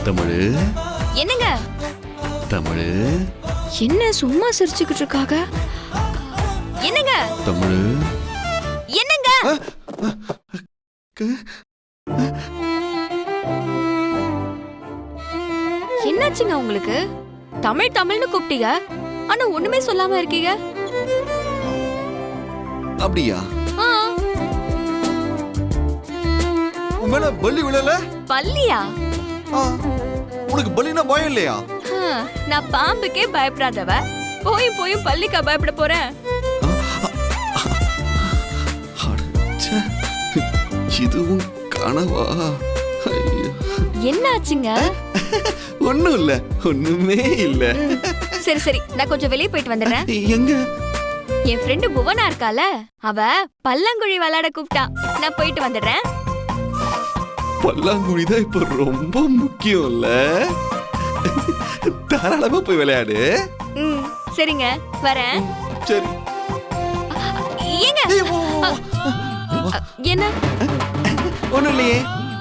தமிழ் என்னங்க தமிழ் என்ன சும்மா சிரிச்சுக்கிட்டு இருக்காங்க? என்னங்க தமிழ் என்னங்க என்னாச்சுங்க உங்களுக்கு? தமிழ் தமிழ்னு கூப்பிட்டீங்க, ஆனா ஒண்ணுமே சொல்லாம இருக்கீங்க. அப்படியா? ஆ, உன் மேல பல்லி விழல? பல்லியா? உனக்கு பல்லினா பயம் இல்லையா? நான் பாம்புக்கே பயப்படாதவ, போயும் போயும் பல்லிக்கா பயப்பட போறேன்? அடச்சே, இதுவும் கனவா? ஐயோ. என்னாச்சுங்க? ஒண்ணும் இல்ல, ஒண்ணுமே இல்ல. சரி சரி, நான் கொஞ்சம் வெளியே போயிட்டு வந்துடுறேன். எங்க? என் ஃப்ரெண்டு புவனா இருக்கால, அவ பல்லாங்குழி விளையாட கூப்பிட்டா. நான் போயிட்டு வந்துடுறேன். பல்லாங்குழி தான் இப்ப ரொம்ப முக்கியம் இல்ல? தாராளமா போய் விளையாடு. சரிங்க, வரேன். சரி. ஏங்க என்ன? ஒண்ணும் இல்லையே.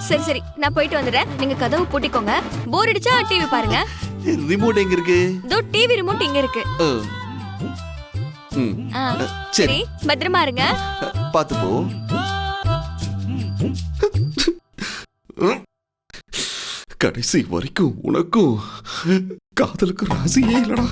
சரி சரி, நான் போயிட்டு வந்துடுறேன். நீங்க கதவு பூட்டிக்கோங்க. போர் அடிச்சா டிவி பாருங்க. ரிமோட் எங்க இருக்கு? தோ டிவி ரிமோட் இங்க இருக்கு. ஆ, சரி, பத்திரமா இருங்க. பாத்து போ. கடைசி வரைக்கும் உனக்கும் காதலுக்கு ராசியே இல்லடா.